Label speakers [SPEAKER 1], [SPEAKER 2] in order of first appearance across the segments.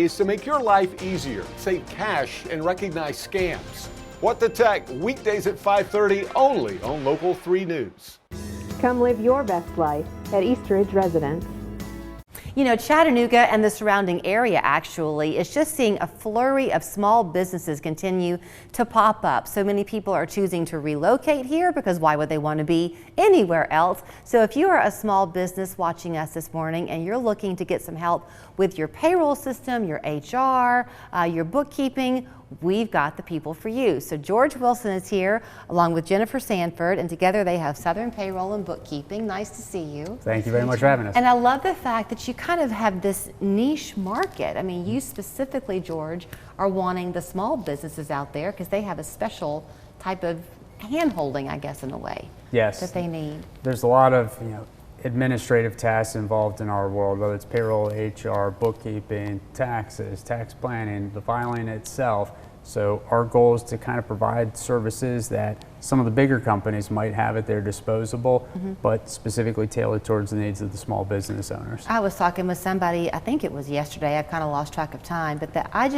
[SPEAKER 1] Is to make your life easier, save cash, and recognize scams. What the Tech, weekdays at 5:30 only on Local 3 News.
[SPEAKER 2] Come live your best life at Eastridge Residence.
[SPEAKER 3] You know, Chattanooga and the surrounding area actually is just seeing a flurry of small businesses continue to pop up. So many people are choosing to relocate here because why would they want to be anywhere else? So if you are a small business watching us this morning and you're looking to get some help with your payroll system, your HR, your bookkeeping, we've got the people for you. So George Wilson is here along with Jennifer Sanford, and together they have Southern Payroll and Bookkeeping. Nice to see you.
[SPEAKER 4] Thank you very much for having us.
[SPEAKER 3] And I love the fact that you kind of have this niche market. I mean, you specifically, George, are wanting the small businesses out there because they have a special type of hand-holding, I guess, in a way.
[SPEAKER 4] Yes.
[SPEAKER 3] That they need.
[SPEAKER 4] There's a lot of, administrative tasks involved in our world, whether it's payroll, HR, bookkeeping, taxes, tax planning, the filing itself. So our goal is to kind of provide services that some of the bigger companies might have at their disposal, but specifically tailored towards the needs of the small business owners.
[SPEAKER 3] I was talking with somebody, I think it was yesterday, I've kind of lost track of time, but that I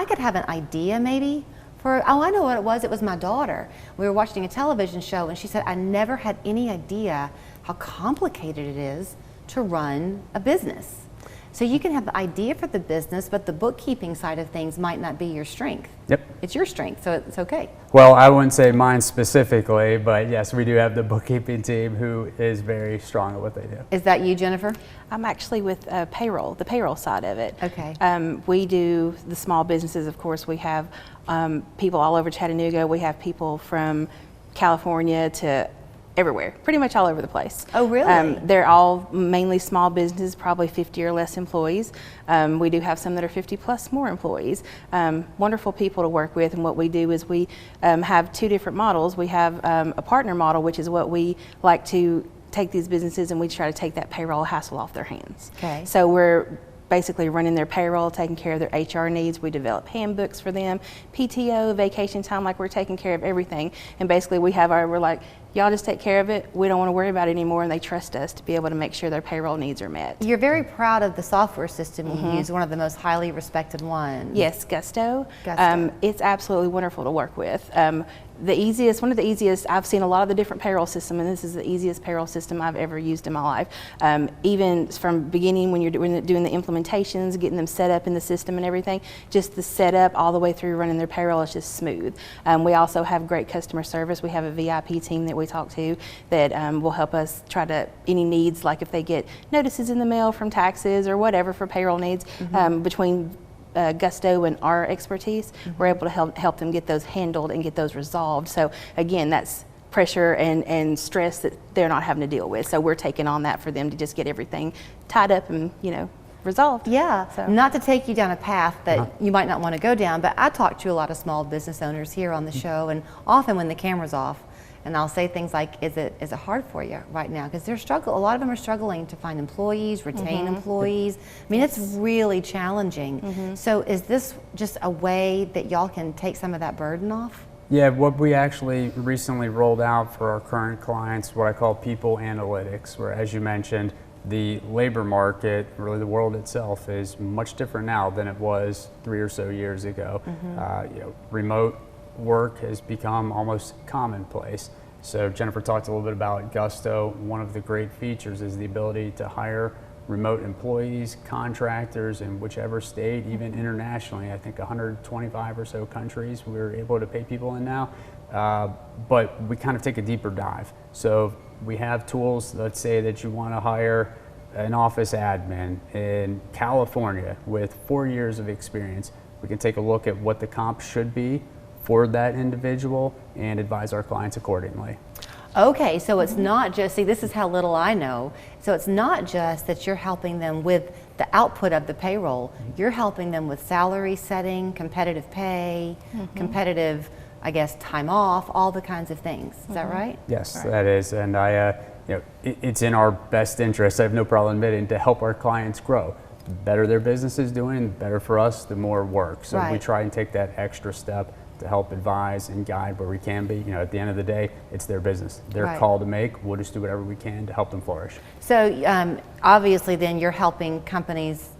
[SPEAKER 3] could have an idea maybe for, I know what it was my daughter. We were watching a television show and she said, I never had any idea how complicated it is to run a business. So you can have the idea for the business, but the bookkeeping side of things might not be your strength.
[SPEAKER 4] Yep.
[SPEAKER 3] It's your strength, so it's okay.
[SPEAKER 4] Well, I wouldn't say mine specifically, but yes, we do have the bookkeeping team who is very strong at what they do.
[SPEAKER 3] Is that you, Jennifer?
[SPEAKER 5] I'm actually with payroll, the payroll side of it.
[SPEAKER 3] Okay.
[SPEAKER 5] We do the small businesses, of course. We have people all over Chattanooga. We have people from California to everywhere, pretty much all over the place.
[SPEAKER 3] Oh, really?
[SPEAKER 5] They're all mainly small businesses, probably 50 or less employees. We do have some that are 50 plus more employees. Wonderful people to work with, and what we do is we have two different models. We have a partner model, which is what we like to take these businesses and we try to take that payroll hassle off their hands.
[SPEAKER 3] Okay.
[SPEAKER 5] So we're basically running their payroll, taking care of their HR needs. We develop handbooks for them, PTO, vacation time, like we're taking care of everything. And basically we're like, y'all just take care of it. We don't want to worry about it anymore, and they trust us to be able to make sure their payroll needs are met.
[SPEAKER 3] You're very proud of the software system you use, one of the most highly respected ones.
[SPEAKER 5] Yes, Gusto.
[SPEAKER 3] Gusto.
[SPEAKER 5] It's absolutely wonderful to work with. One of the easiest, I've seen a lot of the different payroll systems, and this is the easiest payroll system I've ever used in my life. Even from beginning when you're doing the implementations, getting them set up in the system and everything, just the setup all the way through running their payroll is just smooth. We also have great customer service. We have a VIP team that we talk to that will help us try to, any needs, like if they get notices in the mail from taxes or whatever for payroll needs, between Gusto and our expertise, we're able to help them get those handled and get those resolved. So again, that's pressure and stress that they're not having to deal with. So we're taking on that for them to just get everything tied up and resolved.
[SPEAKER 3] Yeah,
[SPEAKER 5] so.
[SPEAKER 3] Not to take you down a path that you might not want to go down, but I talk to a lot of small business owners here on the show, and often when the camera's off, and I'll say things like, is it hard for you right now? Because a lot of them are struggling to find employees, retain employees. I mean, it's really challenging. So is this just a way that y'all can take some of that burden off?
[SPEAKER 4] Yeah, what we actually recently rolled out for our current clients, what I call people analytics, where, as you mentioned, the labor market, really the world itself, is much different now than it was 3 or so years ago. Remote work has become almost commonplace. So Jennifer talked a little bit about Gusto. One of the great features is the ability to hire remote employees, contractors in whichever state, even internationally. I think 125 or so countries we're able to pay people in now. But we kind of take a deeper dive. So we have tools, let's say that you want to hire an office admin in California with 4 years of experience. We can take a look at what the comp should be for that individual and advise our clients accordingly.
[SPEAKER 3] Okay, so it's not just, see, this is how little I know. So it's not just that you're helping them with the output of the payroll, you're helping them with salary setting, competitive pay, competitive, I guess, time off, all the kinds of things. Is that right?
[SPEAKER 4] Yes,
[SPEAKER 3] Right.
[SPEAKER 4] that is. And it's in our best interest, I have no problem admitting, to help our clients grow. The better their business is doing, the better for us, the more work. So we try and take that extra step to help advise and guide where we can be. At the end of the day, it's their business. Their call to make. We'll just do whatever we can to help them flourish.
[SPEAKER 3] So obviously then you're helping companies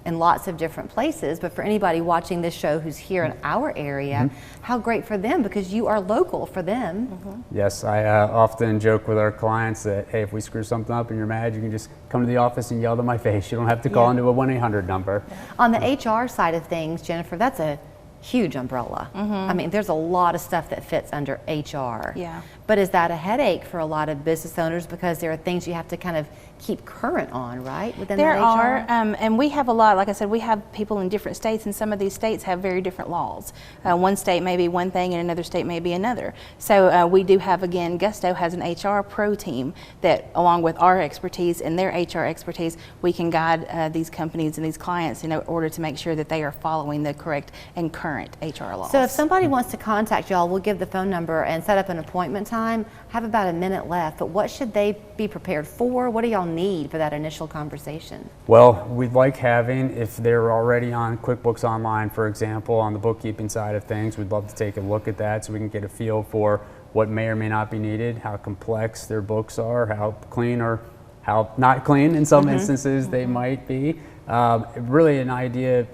[SPEAKER 3] in lots of different places, but for anybody watching this show who's here in our area, how great for them, because you are local for them.
[SPEAKER 4] Yes, I often joke with our clients that, hey, if we screw something up and you're mad, you can just come to the office and yell to my face. You don't have to call into a 1-800 number.
[SPEAKER 3] On the HR side of things, Jennifer, that's a huge umbrella. I mean, there's a lot of stuff that fits under HR.
[SPEAKER 5] Yeah.
[SPEAKER 3] But is that a headache for a lot of business owners, because there are things you have to kind of keep current on, right, within
[SPEAKER 5] There
[SPEAKER 3] that HR?
[SPEAKER 5] are, and we have a lot, like I said, we have people in different states, and some of these states have very different laws. One state may be one thing and another state may be another. So we do have, again, Gusto has an HR pro team that, along with our expertise and their HR expertise, we can guide these companies and these clients in order to make sure that they are following the correct and current HR laws.
[SPEAKER 3] So if somebody wants to contact y'all, we'll give the phone number and set up an appointment time. Have about a minute left, but what should they be prepared for? What do y'all need for that initial conversation?
[SPEAKER 4] Well, we'd like having, if they're already on QuickBooks Online, for example, on the bookkeeping side of things, we'd love to take a look at that so we can get a feel for what may or may not be needed, how complex their books are, how clean or how not clean in some instances they might be. Really an idea,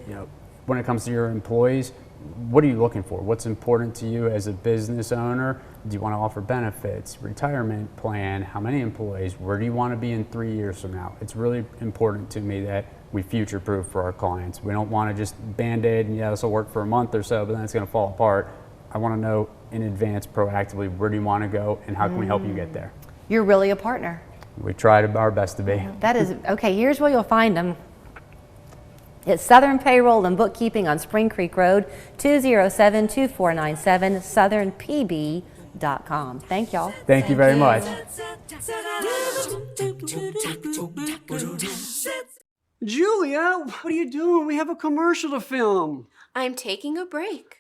[SPEAKER 4] when it comes to your employees, what are you looking for? What's important to you as a business owner? Do you want to offer benefits, retirement plan, how many employees, where do you want to be in 3 years from now? It's really important to me that we future-proof for our clients. We don't want to just band-aid and this will work for a month or so, but then it's going to fall apart. I want to know in advance proactively, where do you want to go and how can we help you get there?
[SPEAKER 3] You're really a partner.
[SPEAKER 4] We try our best to be.
[SPEAKER 3] That is, okay, here's where you'll find them. It's Southern Payroll and Bookkeeping on Spring Creek Road, 207-2497, southernpb.com. Thank y'all.
[SPEAKER 4] Thank you very much.
[SPEAKER 6] Julia, what are you doing? We have a commercial to film.
[SPEAKER 7] I'm taking a break.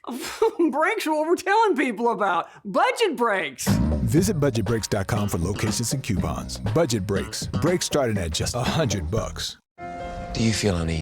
[SPEAKER 6] Breaks are what we're telling people about. Budget breaks.
[SPEAKER 8] Visit budgetbreaks.com for locations and coupons. Budget Breaks. Breaks starting at just $100.
[SPEAKER 9] Do you feel uneasy?